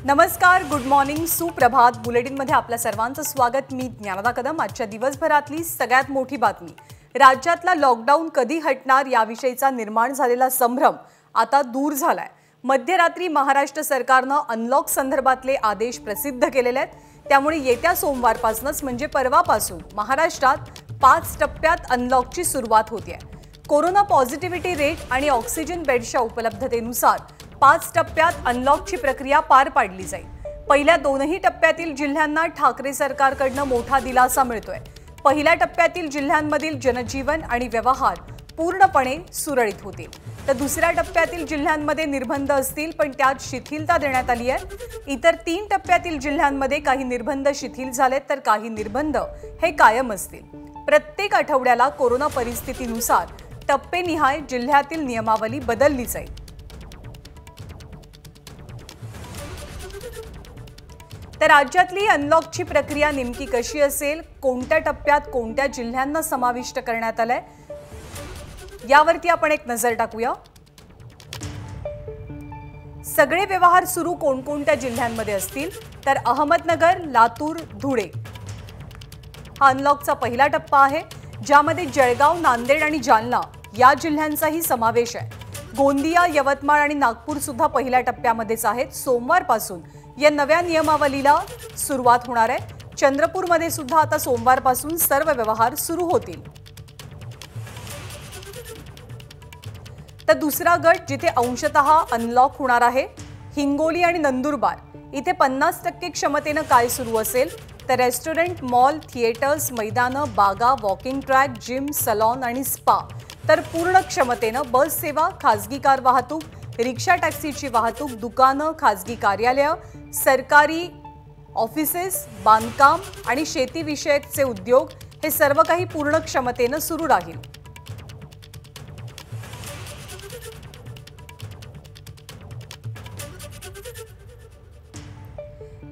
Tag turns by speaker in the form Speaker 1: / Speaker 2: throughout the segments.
Speaker 1: नमस्कार, good morning, सुप्रभात. बुलेटिनमध्ये आपल्या सर्वांचं स्वागत. मी ज्ञानदा कदम. आजच्या दिवसभरातली सगळ्यात मोठी बातमी, राज्यातला लॉकडाऊन कधी हटणार याविषयीचा निर्माण झालेला संभ्रम आता दूर झालाय. मध्यरात्री महाराष्ट्र सरकारनं अनलॉक संदर्भातले आदेश प्रसिद्ध केलेले आहेत. त्यामुळे येत्या सोमवारपासूनच म्हणजे परवापासून महाराष्ट्रात 5 टप्प्यात अनलॉकची सुरुवात होते. कोरोना पॉझिटिव्हिटी रेट आणि ऑक्सिजन बेडच्या उपलब्धतेनुसार 5 टप्प्यात अनलॉकची प्रक्रिया पार पाडली जाईल. पहिल्या 2ही टप्प्यातील जिल्ह्यांना ठाकरे सरकारकडून मोठा दिलासा मिळतोय. पहिल्या टप्प्यातील जिल्ह्यांमधील जनजीवन आणि व्यवहार पूर्णपणे सुरळीत होतील, तर दुसऱ्या टप्प्यातील जिल्ह्यांमध्ये निर्बंध असतील, पण त्यात शिथिलता देण्यात आली आहे. इतर 3 टप्प्यातील जिल्ह्यांमध्ये काही निर्बंध शिथिल झालेत, तर काही निर्बंध हे कायम असतील. प्रत्येक आठवड्याला कोरोना परिस्थितीनुसार टप्पेनिहाय जिल्ह्यातील नियमावली बदलली जाईल. तर राज्यातली अनलॉकची प्रक्रिया नेमकी कशी असेल, कोणत्या टप्प्यात कोणत्या जिल्ह्यांना समाविष्ट करण्यात आलंय, यावरती आपण एक नजर टाकूया. सगळे व्यवहार सुरू कोणकोणत्या जिल्ह्यांमध्ये असतील, तर अहमदनगर, लातूर, धुळे हा अनलॉकचा पहिला टप्पा आहे, ज्यामध्ये जळगाव, नांदेड आणि जालना या जिल्ह्यांचाही समावेश आहे. गोंदिया, यवतमाळ आणि नागपूर सुद्धा पहिल्या टप्प्यामध्येच आहेत. सोमवारपासून या नव्या नियमावलीला सुरुवात होणार आहे. चंद्रपूरमध्ये सुद्धा आता सोमवारपासून सर्व व्यवहार सुरू होतील. तर दुसरा गट जिथे अंशतः अनलॉक होणार आहे, हिंगोली आणि नंदुरबार. इथे 50% क्षमतेनं काय सुरू असेल, तर रेस्टॉरंट, मॉल, थिएटर्स, मैदानं, बागा, वॉकिंग ट्रॅक, जिम, सलॉन आणि स्पा. तर पूर्ण क्षमतेनं बस सेवा, खासगी कार वाहतूक, रिक्षा, टॅक्सीची वाहतूक, दुकानं, खासगी कार्यालय, सरकारी ऑफिसेस, बांधकाम आणि शेतीविषयकचे उद्योग हे सर्व काही पूर्ण क्षमतेनं सुरू राहील.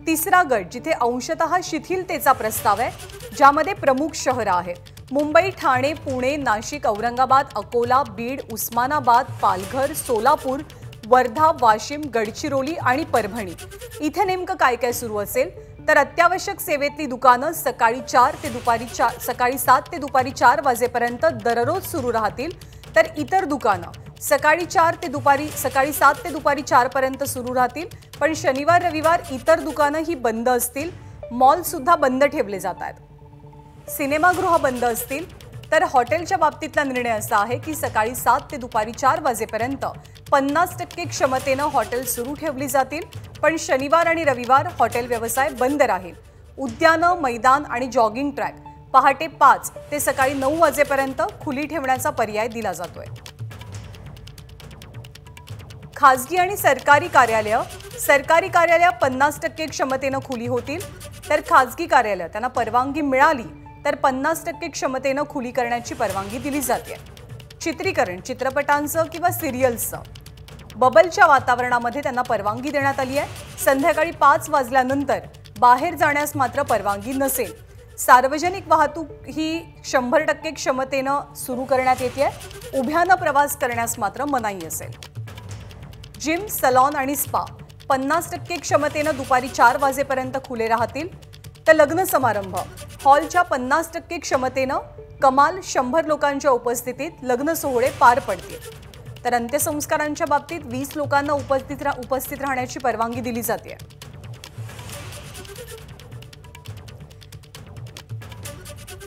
Speaker 1: तिसरा गट जिथे अंशतः शिथिलतेचा प्रस्ताव आहे, ज्यामध्ये प्रमुख शहरं आहेत. मुंबई, ठाणे, पुणे, नाशिक, औरंगाबाद, अकोला, बीड, उस्मानाबाद, पालघर, सोलापूर, वर्धा, वाशिम, गडचिरोली आणि परभणी. इथे नेमकं काय काय सुरू असेल, तर अत्यावश्यक सेवेतली दुकानं सकाळी 7 ते दुपारी 4 वाजेपर्यंत दररोज सुरू राहतील. तर इतर दुकानं सकाळी 7 ते दुपारी 4 पर्यंत सुरू राहतील. पण शनिवार, रविवार इतर दुकानं ही बंद असतील. मॉल सुद्धा बंद ठेवले जात आहेत. सिनेमागृह बंद असतील. तर हॉटेलच्या बाबतीतला निर्णय असा आहे की सकाळी 7 ते दुपारी 4 वाजेपर्यंत 50% क्षमतेनं हॉटेल सुरू ठेवली जातील. पण शनिवार आणि रविवार हॉटेल व्यवसाय बंद राहील. उद्यानं, मैदान आणि जॉगिंग ट्रॅक पहाटे 5 ते सकाळी 9 वाजेपर्यंत खुली ठेवण्याचा पर्याय दिला जातोय. खासगी आणि सरकारी कार्यालय 50% क्षमतेनं खुली होतील. तर खासगी कार्यालय त्यांना परवानगी मिळाली तर 50% क्षमतेनं खुली करण्याची परवानगी दिली जाते. चित्रीकरण, चित्रपटांचं किंवा सिरियल्सचं बबलच्या वातावरणामध्ये त्यांना परवानगी देण्यात आली आहे. संध्याकाळी 5 वाजल्यानंतर बाहेर जाण्यास मात्र परवानगी नसेल. सार्वजनिक वाहतूक ही 100% क्षमतेनं सुरू करण्यात येते. उभ्यानं प्रवास करण्यास मात्र मनाई असेल. जिम, सलॉन आणि स्पा 50% क्षमतेनं दुपारी 4 वाजेपर्यंत खुले राहतील. तर लग्न समारंभ हॉलच्या 50% क्षमतेनं कमाल 100 लोकांच्या उपस्थितीत लग्न सोहळे पार पडतील. तर अंत्यसंस्कारांच्या बाबतीत 20 लोकांना उपस्थित राहण्याची परवानगी दिली जाते.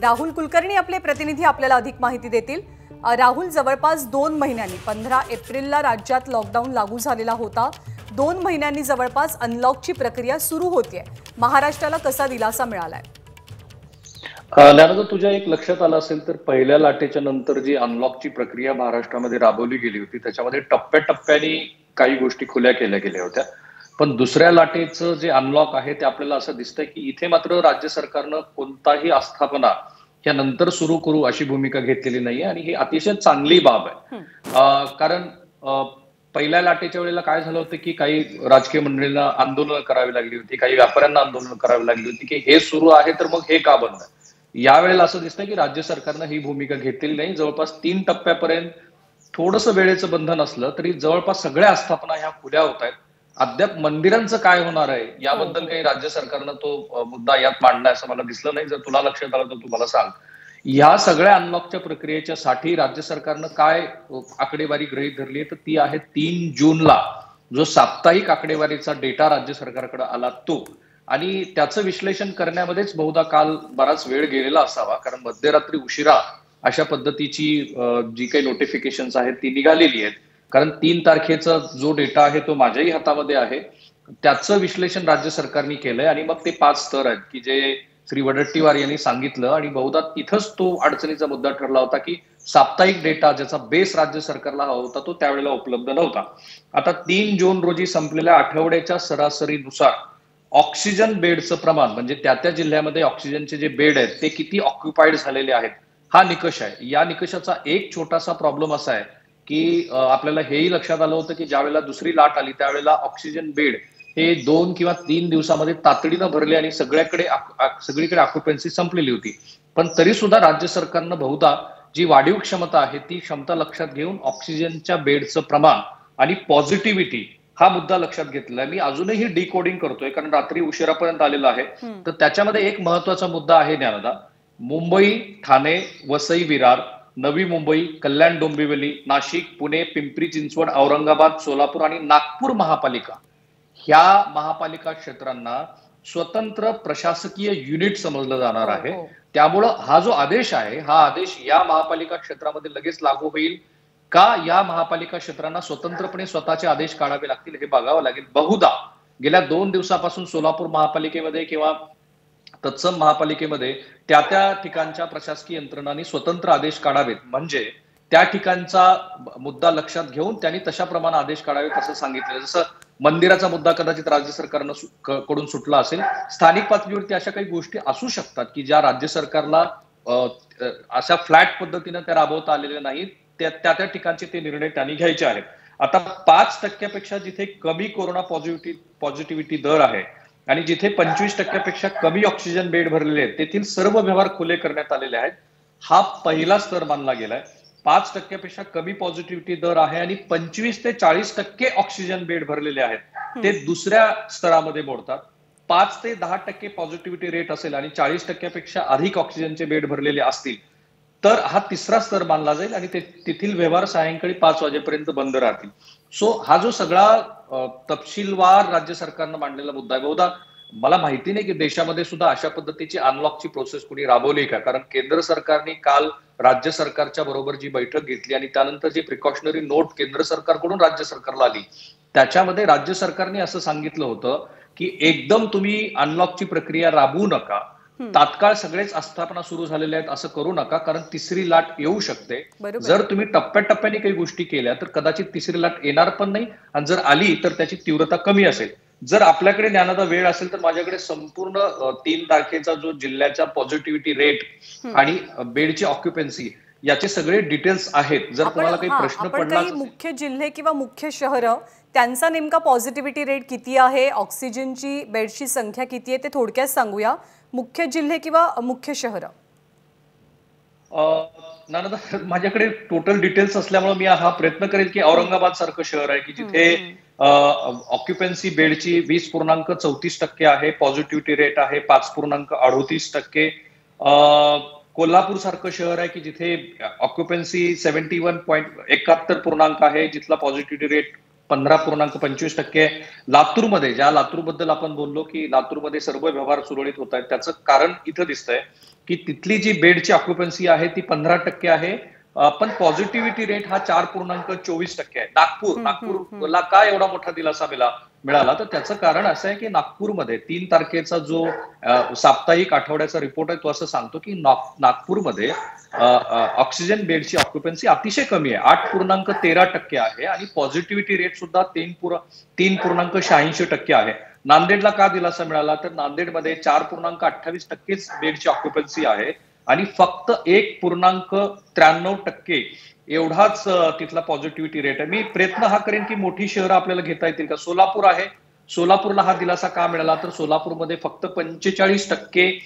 Speaker 1: राहुल कुलकर्णी आपले प्रतिनिधी आपल्याला अधिक माहिती देतील. राहुल, जवळपास 2 महिन्यांनी 15 एप्रिलला राज्यात लॉकडाऊन लागू झालेला होता. 2 महिन्यांनी जवळपास अनलॉकची प्रक्रिया सुरू होतीये. महाराष्ट्राला कसा दिलासा मिळालाय?
Speaker 2: ज्ञानदा, तुझ्या एक लक्षात आलं असेल तर पहिल्या लाटेच्या नंतर जी अनलॉकची प्रक्रिया महाराष्ट्रामध्ये राबवली गेली होती, त्याच्यामध्ये टप्प्याटप्प्याने काही गोष्टी खुल्या केल्या गेल्या होत्या. पण दुसऱ्या लाटेचं जे अनलॉक आहे ते आपल्याला असं दिसतंय की इथे मात्र राज्य सरकारनं कोणताही आस्थापना या नंतर सुरू करू अशी भूमिका घेतलेली नाहीये आणि ही अतिशय चांगली बाब आहे. कारण पहिल्या लाटेच्या वेळेला काय झालं होतं की काही राजकीय मंडळींना आंदोलन करावी लागली होती, काही व्यापाऱ्यांना आंदोलन करावी लागली होती की हे सुरू आहे तर मग हे का बंद. यावेळेला असं दिसतंय की राज्य सरकारनं ही भूमिका घेतलेली नाही. जवळपास 3 टप्प्यापर्यंत थोडंसं वेळेचं बंधन असलं तरी जवळपास सगळ्या आस्थापना ह्या खुल्या होत आहेत. अद्याप मंदिरांचं काय होणार आहे याबद्दल काही राज्य सरकारनं तो मुद्दा यात मांडलाय असं मला दिसलं नाही. जर तुला लक्षात आलं तर तू मला सांग. या सगळ्या अनलॉकच्या प्रक्रियेच्या साठी राज्य सरकारनं काय आकडेवारी गृहीत धरली आहे, तर ती आहे 3 जूनला जो साप्ताहिक आकडेवारीचा डेटा राज्य सरकारकडे आला तो. आणि त्याचं विश्लेषण करण्यामध्येच बहुधा काल बराच वेळ गेलेला असावा, कारण मध्यरात्री उशिरा अशा पद्धतीची जी काही नोटिफिकेशन्स आहेत ती निघालेली आहेत. कारण 3 तारखेचा जो डेटा आहे तो माझ्याही हातामध्ये आहे. त्याचं विश्लेषण राज्य सरकारने केलंय आणि मग ते 5 स्तर आहेत की जे श्री वडट्टीवार यांनी सांगितलं. आणि बहुधा इथंच तो अडचणीचा मुद्दा ठरला होता की साप्ताहिक डेटा ज्याचा बेस राज्य सरकारला हवा होता तो त्यावेळेला उपलब्ध नव्हता. आता 3 जून रोजी संपलेल्या आठवड्याच्या सरासरीनुसार ऑक्सिजन बेडचं प्रमाण, म्हणजे त्या जिल्ह्यामध्ये ऑक्सिजनचे जे बेड आहेत ते किती ऑक्युपाईड झालेले आहेत, हा निकष आहे. या निकषाचा एक छोटासा प्रॉब्लेम असा आहे की आपल्याला हेही लक्षात आलं होतं की ज्यावेळेला दुसरी लाट आली त्यावेळेला ऑक्सिजन बेड हे 2 किंवा 3 दिवसामध्ये तातडीनं भरले आणि सगळीकडे ऑक्युपन्सी संपलेली होती. पण तरी सुद्धा राज्य सरकारनं बहुधा जी वाढीव क्षमता आहे ती क्षमता लक्षात घेऊन ऑक्सिजनच्या बेडचं प्रमाण आणि पॉझिटिव्हिटी हा मुद्दा लक्षात घेतलाय. मी अजूनही डिकोडिंग करतोय कारण रात्री उशिरापर्यंत आलेला आहे. तर त्याच्यामध्ये एक महत्वाचा मुद्दा आहे ज्ञानदा. मुंबई, ठाणे, वसई विरार, नवी मुंबई, कल्याण डोंबिवली, नाशिक, पुणे, पिंपरी चिंचवड, औरंगाबाद, सोलापूर आणि नागपूर महापालिका ह्या महापालिका क्षेत्रांना स्वतंत्र प्रशासकीय युनिट समजलं जाणार आहे. त्यामुळं हा जो आदेश आहे हा आदेश या महापालिका क्षेत्रामध्ये लगेच लागू होईल का, या महापालिका क्षेत्रांना स्वतंत्रपणे स्वतःचे आदेश काढावे लागतील हे बघावं लागेल. बहुधा गेल्या 2 दिवसापासून सोलापूर महापालिकेमध्ये किंवा तत्सम महापालिकेमध्ये त्या ठिकाणच्या प्रशासकीय यंत्रणांनी स्वतंत्र आदेश काढावेत, म्हणजे त्या ठिकाणचा मुद्दा लक्षात घेऊन त्यांनी तशा प्रमाणे आदेश काढावेत असं सांगितलं. जसं मंदिराचा मुद्दा कदाचित राज्य सरकारनं कडून सुटला असेल, स्थानिक पातळीवरती अशा काही गोष्टी असू शकतात की ज्या राज्य सरकारला अशा फ्लॅट पद्धतीने त्या राबवता आलेल्या नाहीत. त्या ठिकाणचे ते निर्णय त्यांनी घ्यायचे आहेत. आता 5% जिथे कमी कोरोना पॉझिटिव्हिटी दर आहे आणि जिथे 25% कमी ऑक्सिजन बेड भरलेले आहेत तेथील सर्व व्यवहार खुले करण्यात आलेले आहेत. हा पहिला स्तर मानला गेलाय. 5% कमी पॉझिटिव्हिटी दर आहे आणि 25 ते 40% ऑक्सिजन बेड भरलेले आहेत ते दुसऱ्या स्तरामध्ये मोडतात. 5 ते 10% पॉझिटिव्हिटी रेट असेल आणि 40% अधिक ऑक्सिजनचे बेड भरलेले असतील तर हा तिसरा स्तर मानला जाईल आणि तेथील व्यवहार सायंकाळी 5 वाजेपर्यंत बंद राहतील. सो हा जो सगळा तपशीलवार राज्य सरकारनं मांडलेला मुद्दा आहे. बहुधा मला माहिती नाही की देशामध्ये सुद्धा अशा पद्धतीची अनलॉकची प्रोसेस कुणी राबवली का, कारण केंद्र सरकारने काल राज्य सरकारच्या बरोबर जी बैठक घेतली आणि त्यानंतर जी प्रिकॉशनरी नोट केंद्र सरकारकडून राज्य सरकारला आली त्याच्यामध्ये राज्य सरकारने असं सांगितलं होतं की एकदम तुम्ही अनलॉकची प्रक्रिया राबवू नका, तात्काळ सगळेच आस्थापना सुरू झालेल्या आहेत असं करू नका, कारण तिसरी लाट येऊ शकते. जर तुम्ही टप्प्याटप्प्याने काही गोष्टी केल्या तर कदाचित तिसरी लाट येणार पण नाही आणि जर आली तर त्याची तीव्रता कमी असेल. जर आपल्याकडे ज्ञानाचा वेळ असेल तर माझ्याकडे संपूर्ण 3 तारखेचा जो जिल्ह्याचा पॉझिटिव्हिटी रेट आणि बेडची ऑक्युपन्सी याचे सगळे डिटेल्स आहेत. जर तुम्हाला काही प्रश्न पडला,
Speaker 1: मुख्य जिल्हे किंवा मुख्य शहर त्यांचा नेमका पॉझिटिव्हिटी रेट किती आहे, ऑक्सिजनची बेडची संख्या किती आहे ते थोडक्यात सांगूया. मुख्य जिल्हे किंवा मुख्य शहर.
Speaker 2: माझ्याकडे टोटल डिटेल्स असल्यामुळे मी हा प्रयत्न करेल की औरंगाबाद सारखं शहर आहे की जिथे ऑक्युपन्सी बेडची 20.34% आहे, पॉझिटिव्हिटी रेट आहे 5.38%. कोल्हापूर सारखं शहर आहे की जिथे ऑक्युपन्सी 71.71% आहे, जिथला पॉझिटिव्हिटी रेट 15.25%. लातूरमध्ये, ज्या लातूरबद्दल आपण बोललो की लातूरमध्ये सर्व व्यवहार सुरळीत होत आहेत, त्याचं कारण इथं दिसतंय की तिथली जी बेडची ऑक्युपन्सी आहे ती 15% आहे, पण पॉझिटिव्हिटी रेट हा 4.24% आहे. नागपूरला का एवढा मोठा दिलासा मिळाला तर त्याचं कारण असं आहे की नागपूरमध्ये 3 तारखेचा जो साप्ताहिक आठवड्याचा रिपोर्ट आहे तो असं सांगतो की नागपूरमध्ये ऑक्सिजन बेडची ऑक्युपन्सी अतिशय कमी आहे, 8.13% आहे आणि पॉझिटिव्हिटी रेट सुद्धा 3.86% आहे. नांदेडला का दिलासा मिळाला तर नांदेडमध्ये 4.28% बेडची ऑक्युपन्सी आहे आणि फक्त 1.93% एवढाच तिथला पॉझिटिव्हिटी रेट आहे. मी प्रयत्न हा करेन की मोठी शहरं आपल्याला घेता येतील का. सोलापूर आहे, सोलापूरला हा दिलासा का मिळाला तर सोलापूरमध्ये फक्त 45%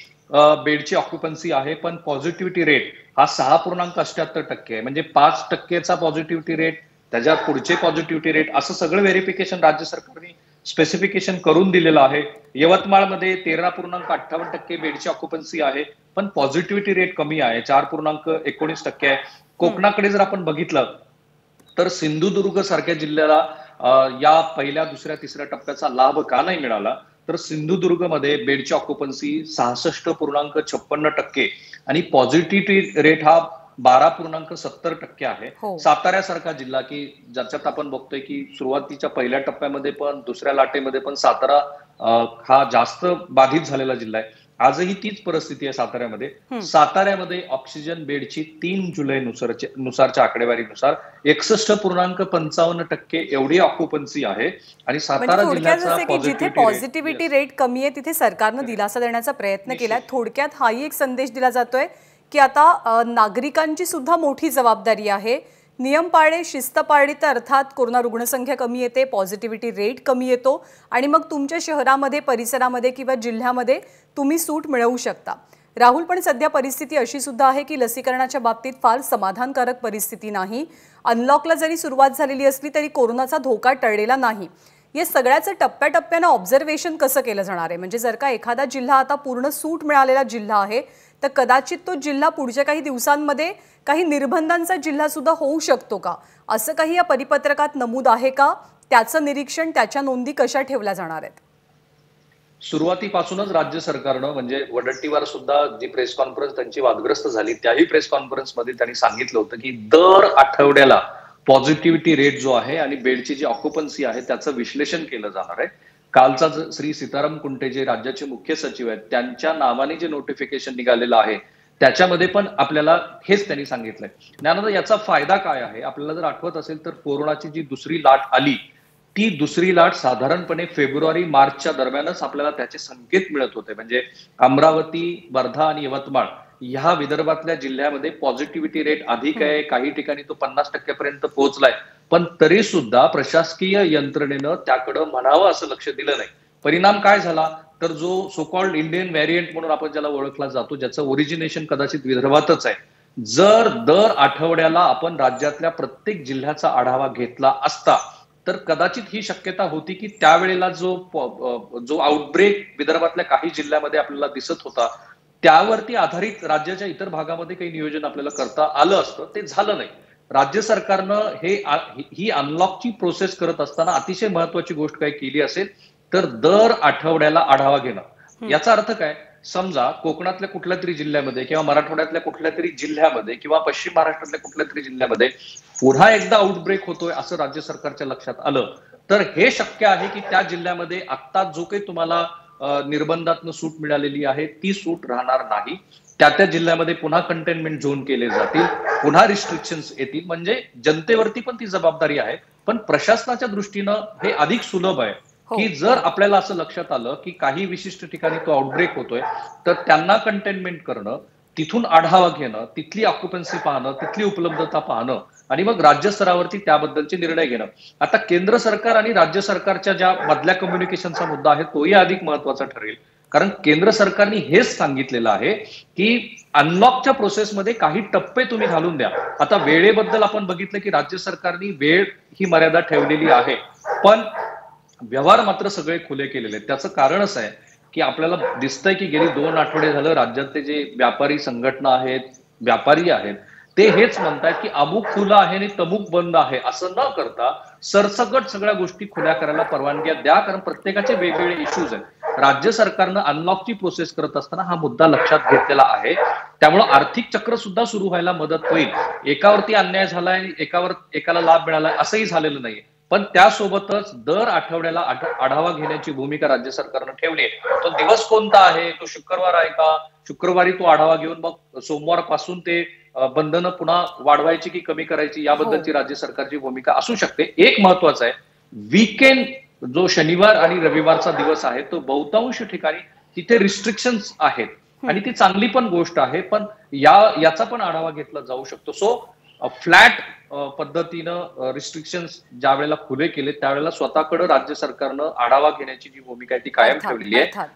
Speaker 2: बेडची ऑक्युपन्सी आहे, पण पॉझिटिव्हिटी रेट हा 6.78% आहे. म्हणजे 5%चा पॉझिटिव्हिटी रेट, त्याच्या पुढचे पॉझिटिव्हिटी रेट, असं सगळं व्हेरिफिकेशन राज्य सरकारने स्पेसिफिकेशन करून दिलेलं आहे. यवतमाळमध्ये 13.58% बेडची ऑक्युपन्सी आहे, पण पॉझिटिव्हिटी रेट कमी आहे, 4.19% आहे. कोकणाकडे जर आपण बघितलं तर सिंधुदुर्ग सारख्या जिल्ह्याला या पहिल्या, दुसऱ्या, तिसऱ्या टप्प्याचा लाभ का नाही मिळाला, तर सिंधुदुर्गमध्ये बेडची ऑक्युपन्सी 66.56% आणि पॉझिटिव्हिटी रेट हा 12.70% आहे.
Speaker 1: हो.
Speaker 2: साताऱ्यासारखा जिल्हा की ज्याच्यात आपण बघतोय की सुरुवातीच्या पहिल्या टप्प्यामध्ये पण दुसऱ्या लाटेमध्ये पण सातारा हा जास्त बाधित झालेला जिल्हा आहे. आजही तीच परिस्थिती आहे साताऱ्यामध्ये. साताऱ्यामध्ये ऑक्सिजन बेडची 3 जुलै नुसारच्या आकडेवारीनुसार 61.55% एवढी ऑक्युपन्सी आहे आणि
Speaker 1: म्हणजे
Speaker 2: सातारा
Speaker 1: थोडक्यात
Speaker 2: जिल्ह्याचा
Speaker 1: जसे की जिथे पॉझिटिव्हिटी रेट कमी आहे तिथे सरकारनं दिलासा देण्याचा प्रयत्न केलाय. थोडक्यात हाही एक संदेश दिला जातोय की आता नागरिकांची सुद्धा मोठी जबाबदारी आहे. नियम पाळणे, शिस्त पाळली तर अर्थात कोरोना रुग्णसंख्या कमी येते, पॉझिटिव्हिटी रेट कमी येतो आणि मग तुमच्या शहरामध्ये, परिसरामध्ये किंवा जिल्ह्यामध्ये तुम्ही सूट मिळवू शकता. राहुल, पण सध्या परिस्थिती अशी सुद्धा आहे की लसीकरणाच्या बाबतीत फार समाधानकारक परिस्थिती नाही. अनलॉकला जरी सुरुवात झालेली असली तरी कोरोनाचा धोका टळलेला नाही. या सगळ्याचं टप्प्याटप्प्यानं ऑब्झर्वेशन कसं केलं जाणार आहे? म्हणजे जर का एखादा जिल्हा आता पूर्ण सूट मिळालेला जिल्हा आहे तर कदाचित तो जिल्हा पुढच्या काही दिवसांमध्ये काही निर्बंधांचा जिल्हा सुद्धा होऊ शकतो का? असं काही या परिपत्रकात नमूद आहे का? त्याचं निरीक्षण, त्याच्या नोंदी कशा ठेवल्या जाणार आहेत?
Speaker 2: सुरुवातीपासूनच राज्य सरकारनं म्हणजे वडट्टीवार सुद्धा जी प्रेस कॉन्फरन्स त्यांची वादग्रस्त झाली त्याही प्रेस कॉन्फरन्समध्ये त्यांनी सांगितलं होतं की दर आठवड्याला पॉझिटिव्हिटी रेट जो आहे आणि बेडची जी ऑक्युपन्सी आहे त्याचं विश्लेषण केलं जाणार आहे. कालचा श्री सीताराम कुंटे जे राज्याचे मुख्य सचिव आहेत त्यांच्या नावाने जे नोटिफिकेशन निघालेलं आहे त्याच्यामध्ये पण आपल्याला हेच त्यांनी सांगितलंय. ज्ञानदा, याचा फायदा काय आहे? आपल्याला जर आठवत असेल तर कोरोनाची जी दुसरी लाट आली ती दुसरी लाट साधारणपणे फेब्रुवारी मार्चच्या दरम्यानच आपल्याला त्याचे संकेत मिळत होते. म्हणजे अमरावती, वर्धा आणि यवतमाळ ह्या विदर्भातल्या जिल्ह्यामध्ये पॉझिटिव्हिटी रेट अधिक आहे, काही ठिकाणी तो 50% पर्यंत पोहोचलाय, पण तरी सुद्धा प्रशासकीय यंत्रणेनं त्याकडे म्हणावं असं लक्ष दिलं नाही. परिणाम काय झाला तर जो सो कॉल्ड इंडियन व्हेरियंट म्हणून आपण ज्याला ओळखला जातो, ज्याचं ओरिजिनेशन कदाचित विदर्भातच आहे, जर दर आठवड्याला आपण राज्यातल्या प्रत्येक जिल्ह्याचा आढावा घेतला असता तर कदाचित ही शक्यता होती की त्यावेळेला जो आउटब्रेक विदर्भातल्या काही जिल्ह्यामध्ये आपल्याला दिसत होता त्यावरती आधारित राज्याच्या इतर भागामध्ये काही नियोजन आपल्याला करता आलं असतं. ते झालं नाही. राज्य सरकारनं ही अनलॉकची प्रोसेस करत असताना अतिशय महत्वाची गोष्ट काय केली असेल तर दर आठवड्याला आढावा घेणं. याचा अर्थ काय? समजा कोकणातल्या कुठल्या तरी जिल्ह्यामध्ये किंवा मराठवाड्यातल्या कुठल्या तरी जिल्ह्यामध्ये किंवा पश्चिम महाराष्ट्रातल्या कुठल्या तरी जिल्ह्यामध्ये पुन्हा एकदा आउटब्रेक होतोय असं राज्य सरकारच्या लक्षात आलं तर हे शक्य आहे की त्या जिल्ह्यामध्ये आता जो काही तुम्हाला निर्बंधातनं सूट मिळालेली आहे ती सूट राहणार नाही. त्या जिल्ह्यामध्ये पुन्हा कंटेनमेंट झोन केले जातील, पुन्हा रिस्ट्रिक्शन्स येतील. म्हणजे जनतेवरती पण ती जबाबदारी आहे, पण प्रशासनाच्या दृष्टीनं हे अधिक सुलभ आहे की जर आपल्याला असं लक्षात आलं की काही विशिष्ट ठिकाणी तो आउटब्रेक होतोय तर त्यांना कंटेनमेंट करणं, तिथून आढावा घेणं, तिथली ऑक्युपन्सी पाहणं, तिथली उपलब्धता पाहणं आणि मग राज्य स्तरावरती त्याबद्दलचे निर्णय घेणं. आता केंद्र सरकार आणि राज्य सरकारच्या ज्या मधल्या कम्युनिकेशनचा मुद्दा आहे तोही अधिक महत्वाचा ठरेल. कारण केंद्र सरकारने हेच सांगितलेलं आहे की अनलॉकच्या प्रोसेसमध्ये काही टप्पे तुम्ही घालून द्या. आता वेळेबद्दल आपण बघितलं की राज्य सरकारने वेळ ही मर्यादा ठेवलेली आहे, पण व्यवहार मात्र सगळे खुले केलेले आहेत. त्याचं कारण असं आहे की आपल्याला दिसतंय की गेली 2 आठवडे झालं राज्यातले जे व्यापारी संघटना आहेत, व्यापारी आहेत, ते हेच म्हणतात की अमुक खुला आहे आणि तमुक बंद आहे असं न करता सरसकट सगळ्या गोष्टी खुल्या करायला परवानग्या द्या. कारण प्रत्येकाचे वेगवेगळे इश्यूज आहेत. राज्य सरकारनं अनलॉकची प्रोसेस करत असताना हा मुद्दा लक्षात घेतलेला आहे. त्यामुळे आर्थिक चक्र सुद्धा सुरू व्हायला मदत होईल. एकावरती अन्याय झालाय, एकाला लाभ मिळालाय असंही झालेलं नाहीये, पण त्यासोबतच दर आठवड्याला आढावा घेण्याची भूमिका राज्य सरकारनं ठेवली आहे. तो दिवस कोणता आहे? तो शुक्रवार आहे का? शुक्रवारी तो आढावा घेऊन मग सोमवारपासून ते बंधनं पुन्हा वाढवायची की कमी करायची याबद्दलची राज्य सरकारची भूमिका असू शकते. एक महत्वाचं आहे, वीकेंड जो शनिवार आणि रविवारचा दिवस आहे तो बहुतांश ठिकाणी तिथे रिस्ट्रिक्शन्स आहेत आणि ती चांगली पण गोष्ट आहे, पण याचा पण आढावा घेतला जाऊ शकतो. सो फ्लॅट पद्धतीनं रिस्ट्रिक्शन्स ज्या वेळेला खुले केले त्यावेळेला स्वतःकडे राज्य सरकारनं आढावा घेण्याची जी भूमिका आहे ती कायम ठेवलेली आहे.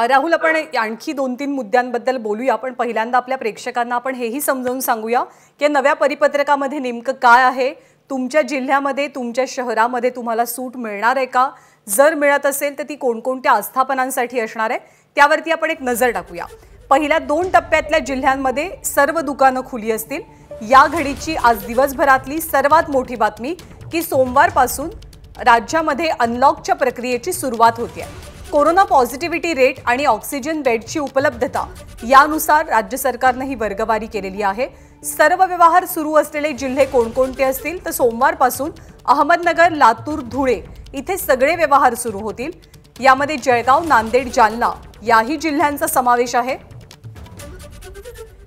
Speaker 1: राहुल, आपण आणखी 2-3 मुद्द्यांबद्दल बोलूया. पण पहिल्यांदा आपल्या प्रेक्षकांना आपण हेही समजावून सांगूया की नव्या परिपत्रकामध्ये नेमकं काय आहे, तुमच्या जिल्ह्यामध्ये तुमच्या शहरामध्ये तुम्हाला सूट मिळणार आहे का? जर मिळत असेल तर ती कोणकोणत्या आस्थापनांसाठी असणार आहे त्यावरती आपण एक नजर टाकूया। पहिल्या 2 टप्प्यातल्या जिल्ह्यांमध्ये सर्व दुकानं खुली असतील। या घडीची आज दिवसभरातली सर्वात मोठी बातमी की सोमवारपासून राज्यामध्ये अनलॉकच्या प्रक्रियेची सुरुवात होते। कोरोना पॉझिटिव्हिटी रेट आणि ऑक्सिजन बेडची उपलब्धता यानुसार राज्य सरकारने ही वर्गवारी केलेली आहे। सर्व व्यवहार सुरू असलेले जिल्हे कोणकोणते असतील तर सोमवारपासून अहमदनगर, लातूर, धुळे इथे सगळे व्यवहार सुरू होतील। यामध्ये जळगाव, नांदेड, जालना याही जिल्ह्यांचा समावेश आहे।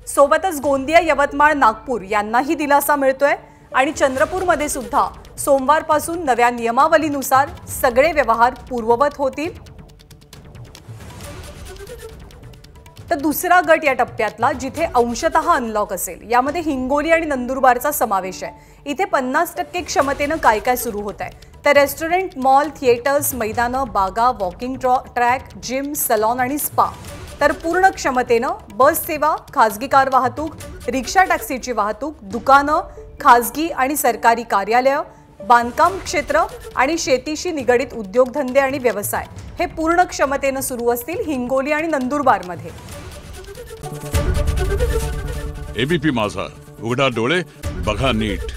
Speaker 1: सोबतच गोंदिया, यवतमाळ, नागपूर यांनाही दिलासा मिळतोय आणि चंद्रपूरमध्ये सुद्धा सोमवारपासून नव्या नियमावलीनुसार सगळे व्यवहार पूर्ववत होतील। तर दुसरा गट या टप्प्यातला जिथे अंशतः अनलॉक असेल यामध्ये हिंगोली आणि नंदुरबारचा समावेश आहे। इथे 50% क्षमतेनं काय काय सुरू होत आहे तर रेस्टॉरंट, मॉल, थिएटर्स, मैदानं, बागा, वॉकिंग ट्रॅक, जिम, सलॉन आणि स्पा। तर पूर्ण क्षमतेनं बस सेवा, खासगी कार वाहतूक, रिक्षा टॅक्सीची वाहतूक, दुकानं, खासगी आणि सरकारी कार्यालय, बांधकाम क्षेत्र आणि शेतीशी निगडित उद्योगधंदे आणि व्यवसाय हे पूर्ण क्षमतेनं सुरू असतील हिंगोली आणि नंदुरबारमध्ये।
Speaker 3: एबीपी माझा, उघडा डोळे बघा नीट।